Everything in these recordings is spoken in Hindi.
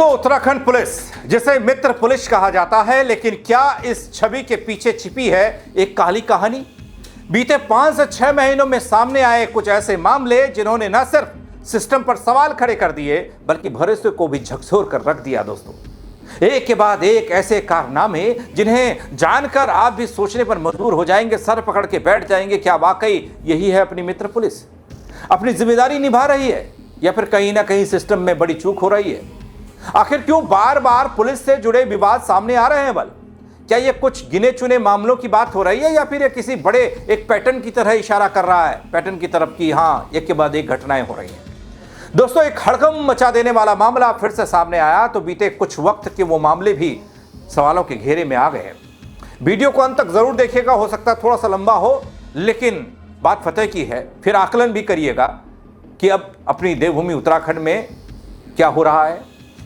उत्तराखंड पुलिस, जिसे मित्र पुलिस कहा जाता है, लेकिन क्या इस छवि के पीछे छिपी है एक काली कहानी? बीते 5 से 6 महीनों में सामने आए कुछ ऐसे मामले जिन्होंने न सिर्फ सिस्टम पर सवाल खड़े कर दिए बल्कि भरोसे को भी झकझोर कर रख दिया। दोस्तों, एक के बाद एक ऐसे कारनामे जिन्हें जानकर आप भी सोचने पर मजबूर हो जाएंगे, सर पकड़ के बैठ जाएंगे, क्या वाकई यही है अपनी मित्र पुलिस? अपनी जिम्मेदारी निभा रही है या फिर कहीं ना कहीं सिस्टम में बड़ी चूक हो रही है? आखिर क्यों बार बार पुलिस से जुड़े विवाद सामने आ रहे हैं? बल क्या ये कुछ गिने चुने मामलों की बात हो रही है या फिर ये किसी बड़े एक पैटर्न की तरह इशारा कर रहा है, पैटर्न की तरफ की हाँ एक के बाद एक घटनाएं हो रही हैं? दोस्तों, एक हड़कंप मचा देने वाला मामला फिर से सामने आया तो बीते कुछ वक्त के वो मामले भी सवालों के घेरे में आ गए हैं। वीडियो को अंत तक जरूर देखिएगा, हो सकता है थोड़ा सा लंबा हो, लेकिन बात फतेह की है। फिर आकलन भी करिएगा कि अब अपनी देवभूमि उत्तराखंड में क्या हो रहा है,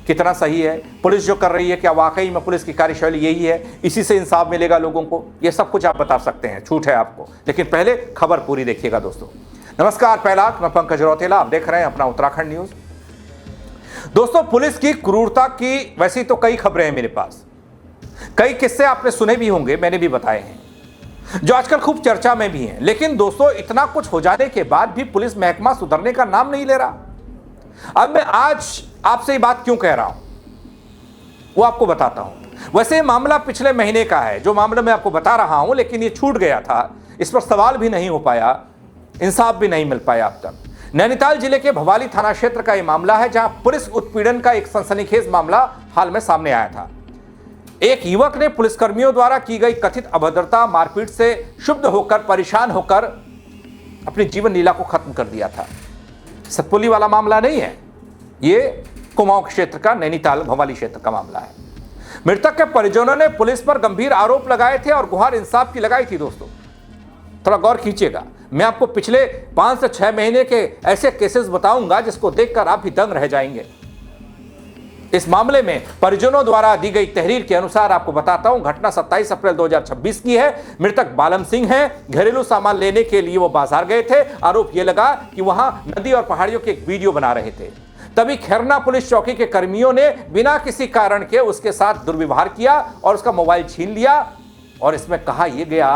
कितना सही है पुलिस जो कर रही है, क्या वाकई में पुलिस की कार्यशैली यही है, इसी से इंसाफ मिलेगा लोगों को? ये सब कुछ आप बता सकते हैं, छूट है आपको, लेकिन पहले खबर पूरी देखिएगा। दोस्तों नमस्कार, पहला मैं पंकज रौतेला, आप देख रहे हैं अपना उत्तराखंड न्यूज। दोस्तों, पुलिस की क्रूरता की वैसी तो कई खबरें हैं मेरे पास, कई किस्से आपने सुने भी होंगे, मैंने भी बताए हैं, जो आजकल खूब चर्चा में भी हैं। लेकिन दोस्तों, इतना कुछ हो जाने के बाद भी पुलिस महकमा सुधरने का नाम नहीं ले रहा। अब मैं आज आपसे ये बात क्यों कह रहा हूं वो आपको बताता हूं। वैसे ये मामला पिछले महीने का है, जो मामला मैं आपको बता रहा हूं, लेकिन ये छूट गया था, इस पर सवाल भी नहीं हो पाया, इंसाफ भी नहीं मिल पाया अब तक। नैनीताल जिले के भवाली थाना क्षेत्र का यह मामला है, जहां पुलिस उत्पीड़न का एक सनसनीखेज मामला हाल में सामने आया था। एक युवक ने पुलिसकर्मियों द्वारा की गई कथित अभद्रता, मारपीट से क्षुब्ध होकर, परेशान होकर अपनी जीवन लीला को खत्म कर दिया था। सतपुली वाला मामला नहीं है, ये कुमाऊं क्षेत्र का, नैनीताल भवाली क्षेत्र का मामला है। मृतक के परिजनों ने पुलिस पर गंभीर आरोप लगाए थे और गुहार इंसाफ की लगाई थी। दोस्तों थोड़ा गौर कीजिएगा, मैं आपको पिछले 5 से 6 महीने के ऐसे केसेस बताऊंगा जिसको देखकर आप भी दंग रह जाएंगे। इस मामले में परिजनों द्वारा दी गई तहरीर के अनुसार आपको बताता हूं, घटना 27 अप्रैल 2026 की है। मृतक बालम सिंह हैं, घरेलू सामान लेने के लिए वो बाजार गए थे। आरोप यह लगा कि वहां नदी और पहाड़ियों की एक वीडियो बना रहे थे। तभी खैरना पुलिस चौकी के कर्मियों ने बिना किसी कारण के उसके साथ दुर्व्यवहार किया और उसका मोबाइल छीन लिया। और इसमें कहा यह गया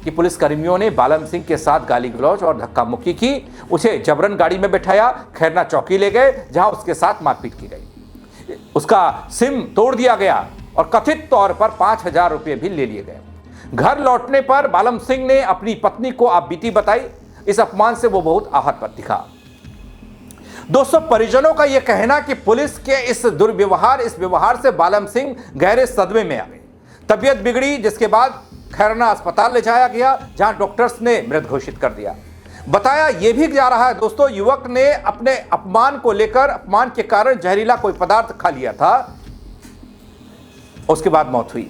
कि पुलिस कर्मियों ने बालम सिंह के साथ गाली गलौज और धक्का मुक्की की, उसे जबरन गाड़ी में बैठाया, खैरना चौकी ले गए, जहां उसके साथ मारपीट की गई। उसका सिम तोड़ दिया गया और कथित तौर पर 5,000 रुपये भी ले लिए गए। घर लौटने पर बालम सिंह ने अपनी पत्नी को आपबीती बताई। इस अपमान से वो बहुत आहत दिखा। दोस्तों, परिजनों का यह कहना कि पुलिस के इस दुर्व्यवहार, इस व्यवहार से बालम सिंह गहरे सदमे में आ गए। तबीयत बिगड़ी, जिसके बाद खैरना अस्पताल ले जाया गया, जहां डॉक्टर्स ने मृत घोषित कर दिया। बताया यह भी जा रहा है दोस्तों, युवक ने अपने अपमान को लेकर, अपमान के कारण जहरीला कोई पदार्थ खा लिया था, उसके बाद मौत हुई।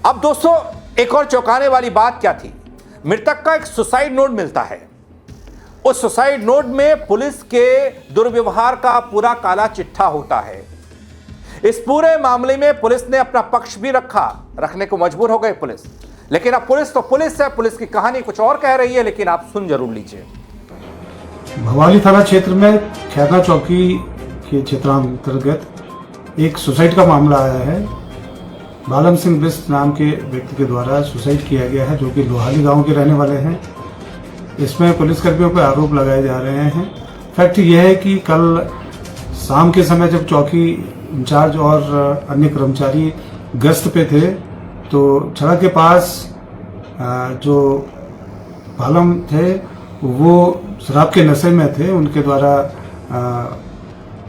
अब दोस्तों, एक और चौंकाने वाली बात क्या थी? मृतक का एक सुसाइड नोट मिलता है। उस सुसाइड नोट में पुलिस के दुर्व्यवहार का पूरा काला चिट्ठा होता है। इस पूरे मामले में पुलिस ने अपना पक्ष भी रखने को मजबूर हो गए पुलिस। लेकिन अब पुलिस तो पुलिस है, पुलिस की कहानी कुछ और कह रही है, लेकिन आप सुन जरूर लीजिए। भवाली थाना क्षेत्र में खैरना चौकी के क्षेत्रांतर्गत एक सुसाइड का मामला आया है। बालम सिंह बिस्ट नाम के व्यक्ति के द्वारा सुसाइड किया गया है, जो कि लोहाली गांव के रहने वाले हैं। इसमें पुलिसकर्मियों पर आरोप लगाए जा रहे हैं। फैक्ट यह है कि कल शाम के समय जब चौकी इंचार्ज और अन्य कर्मचारी गश्त पे थे, तो सड़क के पास जो बालम थे वो शराब के नशे में थे। उनके द्वारा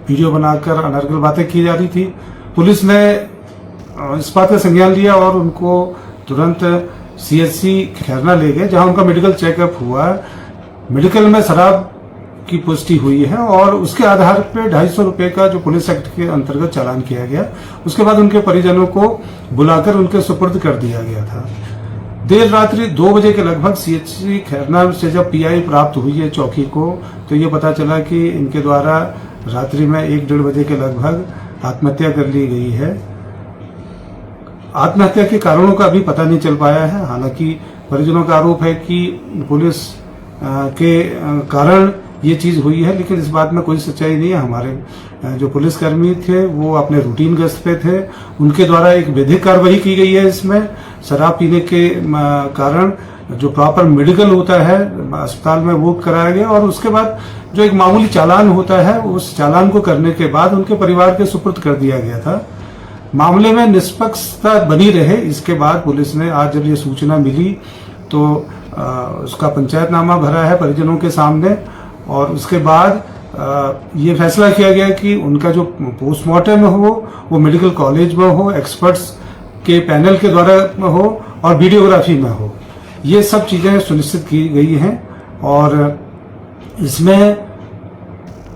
वीडियो बनाकर अनर्गल बातें की जा रही थी। पुलिस ने इस बात का संज्ञान लिया और उनको तुरंत CHC खैरना ले गए, जहां उनका मेडिकल चेकअप हुआ। मेडिकल में शराब की पुष्टि हुई है और उसके आधार पर 250 रुपये का जो पुलिस एक्ट के अंतर्गत चालान किया गया। उसके बाद उनके परिजनों को बुलाकर उनके सुपुर्द कर दिया गया था। देर रात्रि 2 बजे के लगभग CHC खैरना से जब PI प्राप्त हुई है चौकी को, तो ये पता चला कि इनके द्वारा रात्रि में 1-1:30 बजे के लगभग आत्महत्या कर ली गई है। आत्महत्या के कारणों का अभी पता नहीं चल पाया है। हालांकि परिजनों का आरोप है कि पुलिस के कारण ये चीज हुई है, लेकिन इस बात में कोई सच्चाई नहीं है। हमारे जो पुलिसकर्मी थे वो अपने रूटीन गश्त पे थे, उनके द्वारा एक विधिक कार्रवाई की गई है। इसमें शराब पीने के कारण जो प्रॉपर मेडिकल होता है अस्पताल में वो कराया गया, और उसके बाद जो एक मामूली चालान होता है उस चालान को करने के बाद उनके परिवार के सुपुर्द कर दिया गया था। मामले में निष्पक्षता बनी रहे, इसके बाद पुलिस ने आज जब ये सूचना मिली तो उसका पंचायतनामा भरा है परिजनों के सामने, और उसके बाद ये फैसला किया गया कि उनका जो पोस्टमार्टम हो वो मेडिकल कॉलेज में हो, एक्सपर्ट्स के पैनल के द्वारा हो और वीडियोग्राफी में हो। ये सब चीजें सुनिश्चित की गई हैं, और इसमें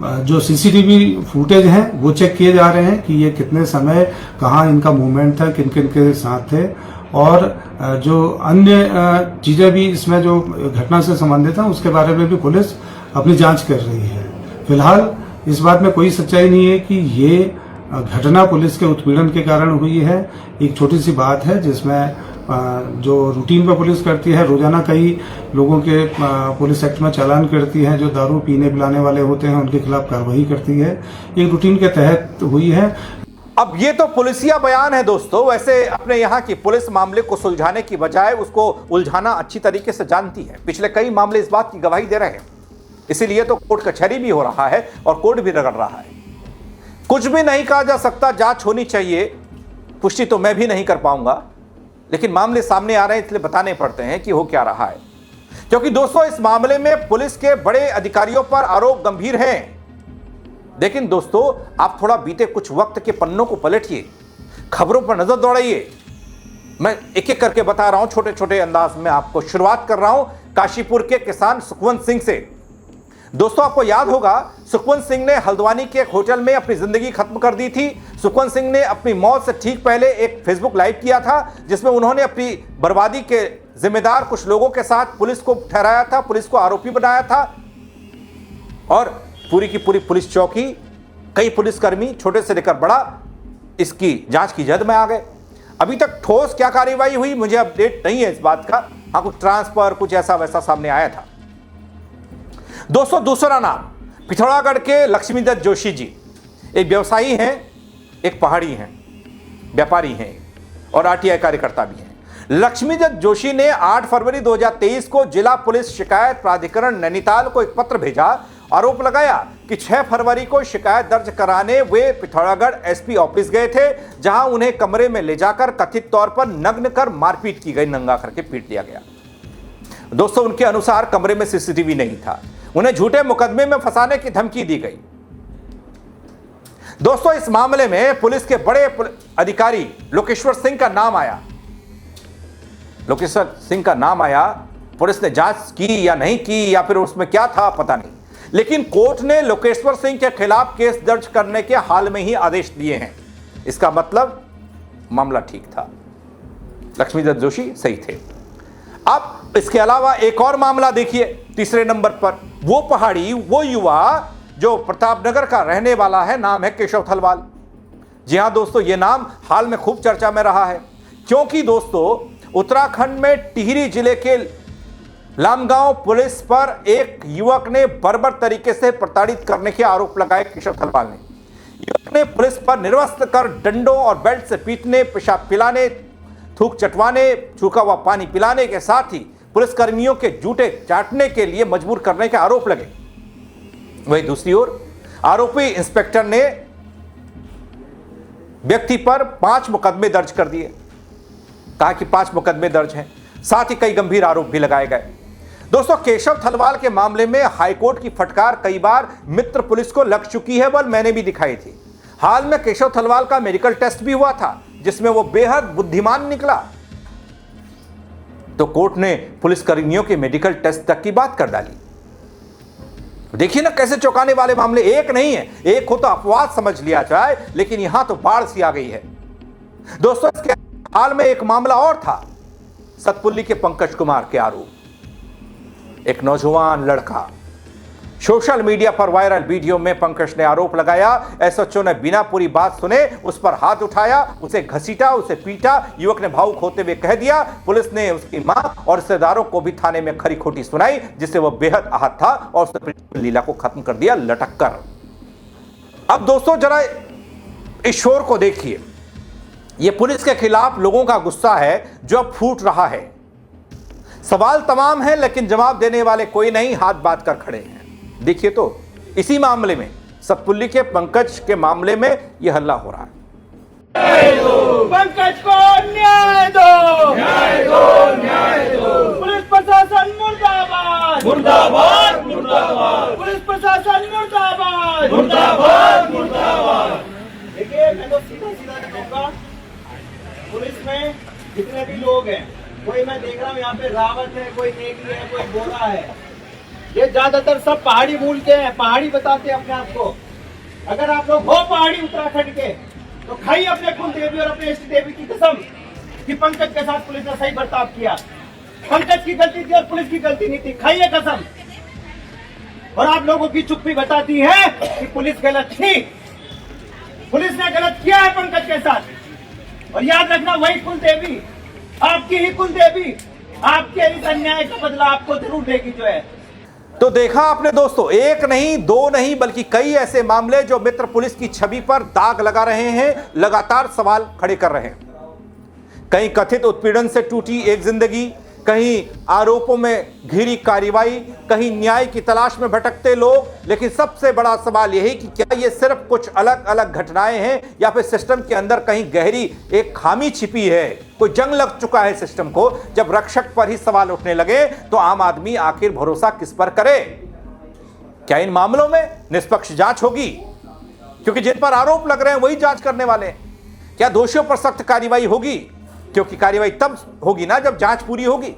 जो सीसीटीवी फुटेज हैं वो चेक किए जा रहे हैं कि ये कितने समय कहाँ इनका मूवमेंट था, किन किन के साथ थे, और जो अन्य चीजें भी इसमें जो घटना से संबंधित हैं उसके बारे में भी पुलिस अपनी जांच कर रही है। फिलहाल इस बात में कोई सच्चाई नहीं है कि ये घटना पुलिस के उत्पीड़न के कारण हुई है। एक छोटी सी बात है जिसमें जो रूटीन पर पुलिस करती है, रोजाना कई लोगों के पुलिस एक्ट में चालान करती है, जो दारू पीने पिलाने वाले होते हैं उनके खिलाफ कार्रवाई करती है, एक रूटीन के तहत हुई है। अब ये तो पुलिसिया बयान है दोस्तों। वैसे अपने यहाँ की पुलिस मामले को सुलझाने की बजाय उसको उलझाना अच्छी तरीके से जानती है। पिछले कई मामले इस बात की गवाही दे रहे हैं, इसीलिए तो कोर्ट कचहरी भी हो रहा है और कोर्ट भी रगड़ रहा है। कुछ भी नहीं कहा जा सकता, जांच होनी चाहिए, पुष्टि तो मैं भी नहीं कर पाऊंगा, लेकिन मामले सामने आ रहे हैं इसलिए बताने पड़ते हैं कि हो क्या रहा है। क्योंकि दोस्तों इस मामले में पुलिस के बड़े अधिकारियों पर आरोप गंभीर हैं। लेकिन दोस्तों आप थोड़ा बीते कुछ वक्त के पन्नों को पलटिए, खबरों पर नजर दौड़ाइए। मैं एक एक करके बता रहा हूं, छोटे छोटे अंदाज में आपको। शुरुआत कर रहा हूं काशीपुर के किसान सुखवंत सिंह से। दोस्तों आपको याद होगा सुखवंत सिंह ने हल्द्वानी के एक होटल में अपनी जिंदगी खत्म कर दी थी। सुखवंत सिंह ने अपनी मौत से ठीक पहले एक फेसबुक लाइव किया था जिसमें उन्होंने अपनी बर्बादी के जिम्मेदार कुछ लोगों के साथ पुलिस को ठहराया था, पुलिस को आरोपी बनाया था, और पूरी की पूरी पुलिस चौकी, कई पुलिसकर्मी छोटे से लेकर बड़ा इसकी जांच की जद में आ गए। अभी तक ठोस क्या कार्रवाई हुई मुझे अपडेट नहीं है इस बात का। हाँ, कुछ ट्रांसफर कुछ ऐसा वैसा सामने आया था। दोस्तों दूसरा नाम पिथौरागढ़ के लक्ष्मीदत्त जोशी जी, एक व्यवसायी हैं, एक पहाड़ी हैं, व्यापारी हैं और आरटीआई कार्यकर्ता भी हैं। लक्ष्मीदत्त जोशी ने 8 फरवरी 2023 को जिला पुलिस शिकायत प्राधिकरण नैनीताल को एक पत्र भेजा। आरोप लगाया कि 6 फरवरी को शिकायत दर्ज कराने वे पिथौरागढ़ एसपी ऑफिस गए थे, जहां उन्हें कमरे में ले जाकर कथित तौर पर नग्न कर मारपीट की गई, नंगा करके पीट दिया गया। दोस्तों उनके अनुसार कमरे में सीसीटीवी नहीं था, उन्हें झूठे मुकदमे में फंसाने की धमकी दी गई। दोस्तों इस मामले में पुलिस के बड़े अधिकारी लोकेश्वर सिंह का नाम आया। लोकेश्वर सिंह का नाम आया, पुलिस ने जांच की या नहीं की या फिर उसमें क्या था पता नहीं, लेकिन कोर्ट ने लोकेश्वर सिंह के खिलाफ केस दर्ज करने के हाल में ही आदेश दिए हैं। इसका मतलब मामला ठीक था, लक्ष्मीदत्त जोशी सही थे। अब इसके अलावा एक और मामला देखिए तीसरे नंबर पर, वो पहाड़ी, वो युवा जो प्रतापनगर का रहने वाला है, नाम है केशव थलवाल। जी हां दोस्तों, यह नाम हाल में खूब चर्चा में रहा है, क्योंकि दोस्तों उत्तराखंड में टिहरी जिले के लामगांव पुलिस पर एक युवक ने बर्बर तरीके से प्रताड़ित करने के आरोप लगाए केशव थलवाल ने। युवक ने पुलिस पर निर्वस्त्र कर डंडों और बेल्ट से पीटने, पेशाब पिलाने, थूक चटवाने, सूखा हुआ पानी पिलाने के साथ ही पुलिस कर्मियों के जूते चाटने के लिए मजबूर करने के आरोप लगे। वहीं दूसरी ओर आरोपी इंस्पेक्टर ने व्यक्ति पर 5 मुकदमे दर्ज कर दिए, कहा कि 5 मुकदमे दर्ज हैं, साथ ही कई गंभीर आरोप भी लगाए गए। दोस्तों केशव थलवाल के मामले में हाईकोर्ट की फटकार कई बार मित्र पुलिस को लग चुकी है, बल मैंने भी दिखाई थी। हाल में केशव थलवाल का मेडिकल टेस्ट भी हुआ था जिसमें वो बेहद बुद्धिमान निकला, तो कोर्ट ने पुलिस कर्मियों के मेडिकल टेस्ट तक की बात कर डाली। देखिए ना कैसे चौंकाने वाले मामले, एक नहीं है, एक हो तो अपवाद समझ लिया जाए, लेकिन यहां तो बाढ़ सी आ गई है। दोस्तों इसके हाल में एक मामला और था, सतपुली के पंकज कुमार के आरोप। एक नौजवान लड़का सोशल मीडिया पर वायरल वीडियो में पंकज ने आरोप लगाया एसएचओ ने बिना पूरी बात सुने उस पर हाथ उठाया, उसे घसीटा, उसे पीटा। युवक ने भावुक होते हुए कह दिया। पुलिस ने उसकी मां और रिश्तेदारों को भी थाने में खरी खोटी सुनाई, जिससे वह बेहद आहत था और उसने लीला को खत्म कर दिया लटक कर। अब दोस्तों जरा इस शोर को देखिए। यह पुलिस के खिलाफ लोगों का गुस्सा है जो अब फूट रहा है। सवाल तमाम है लेकिन जवाब देने वाले कोई नहीं, हाथ बांध कर खड़े हैं। देखिए तो इसी मामले में सतपुली के पंकज के मामले में यह हल्ला हो रहा है। पंकज को न्याय दो, न्याय दो, न्याय दो। पुलिस प्रशासन मुर्दाबाद, मुर्दाबाद, मुर्दाबाद। पुलिस प्रशासन मुर्दाबाद, मुर्दाबाद, मुर्दाबाद। देखिए मैं तो सीधा सीधा कहूँगा, पुलिस में जितने भी लोग हैं, कोई मैं देख रहा हूँ यहाँ पे रावत है, कोई नेगी है, कोई गोरा है, ये ज्यादातर सब पहाड़ी बोलते हैं, पहाड़ी बताते हैं अपने आप को। अगर आप लोग हो पहाड़ी उत्तराखंड के तो खाइए अपने कुल देवी और अपने इष्ट देवी की कसम कि पंकज के साथ पुलिस ने सही बर्ताव किया। पंकज की गलती थी और पुलिस की गलती नहीं थी, खाइए कसम। और आप लोगों की चुप्पी बताती है कि पुलिस गलत थी, पुलिस ने गलत किया है पंकज के साथ। और याद रखना वही कुल देवी, आपकी ही कुल देवी, आपके इस अन्याय का बदला आपको जरूर देगी जो है। तो देखा आपने दोस्तों, एक नहीं दो नहीं बल्कि कई ऐसे मामले जो मित्र पुलिस की छवि पर दाग लगा रहे हैं, लगातार सवाल खड़े कर रहे हैं। कहीं कथित उत्पीड़न से टूटी एक जिंदगी, कहीं आरोपों में घिरी कार्रवाई, कहीं न्याय की तलाश में भटकते लोग। लेकिन सबसे बड़ा सवाल यही कि क्या ये सिर्फ कुछ अलग अलग घटनाएं हैं या फिर सिस्टम के अंदर कहीं गहरी एक खामी छिपी है, कोई जंग लग चुका है सिस्टम को। जब रक्षक पर ही सवाल उठने लगे तो आम आदमी आखिर भरोसा किस पर करे? क्या इन मामलों में निष्पक्ष जांच होगी? क्योंकि जिन पर आरोप लग रहे हैं वही जांच करने वाले हैं। क्या दोषियों पर सख्त कार्रवाई होगी? क्योंकि कार्रवाई तब होगी ना जब जांच पूरी होगी।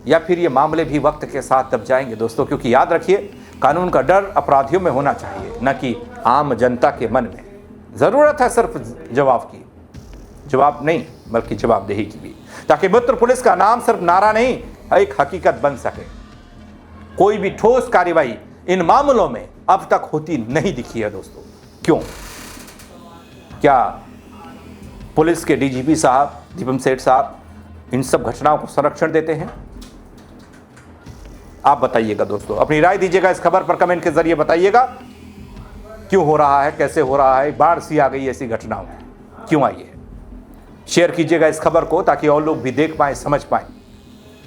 या फिर ये मामले भी वक्त के साथ दब जाएंगे दोस्तों, क्योंकि याद रखिए कानून का डर अपराधियों में होना चाहिए, न कि आम जनता के मन में। जरूरत है सिर्फ जवाब की, जवाब नहीं बल्कि जवाबदेही की भी, ताकि मित्र पुलिस का नाम सिर्फ नारा नहीं एक हकीकत बन सके। कोई भी ठोस कार्रवाई इन मामलों में अब तक होती नहीं दिखी है दोस्तों। क्यों? क्या पुलिस के डीजीपी साहब, दीपम सेठ साहब इन सब घटनाओं को संरक्षण देते हैं? आप बताइएगा दोस्तों, अपनी राय दीजिएगा इस खबर पर, कमेंट के जरिए बताइएगा क्यों हो रहा है, कैसे हो रहा है, बाढ़ सी आ गई ऐसी घटनाओं क्यों आई है। शेयर कीजिएगा इस खबर को ताकि और लोग भी देख पाएं, समझ पाएं।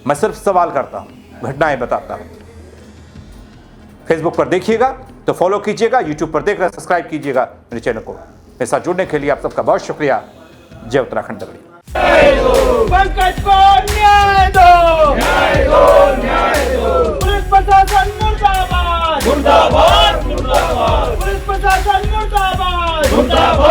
मैं सिर्फ सवाल करता हूं, घटनाएं बताता हूं। फेसबुक पर देखिएगा तो फॉलो कीजिएगा, यूट्यूब पर देख रहे सब्सक्राइब कीजिएगा मेरे चैनल को। मेरे साथ जुड़ने के लिए आप सबका बहुत शुक्रिया। जय उत्तराखंड दगड़ी। पंकज को न्याय दो, न्याय दो, न्याय दो। पुलिस प्रशासन मुर्दाबाद, मुर्दाबाद, मुर्दाबाद। पुलिस प्रशासन मुर्दाबाद, मुर्दाबाद।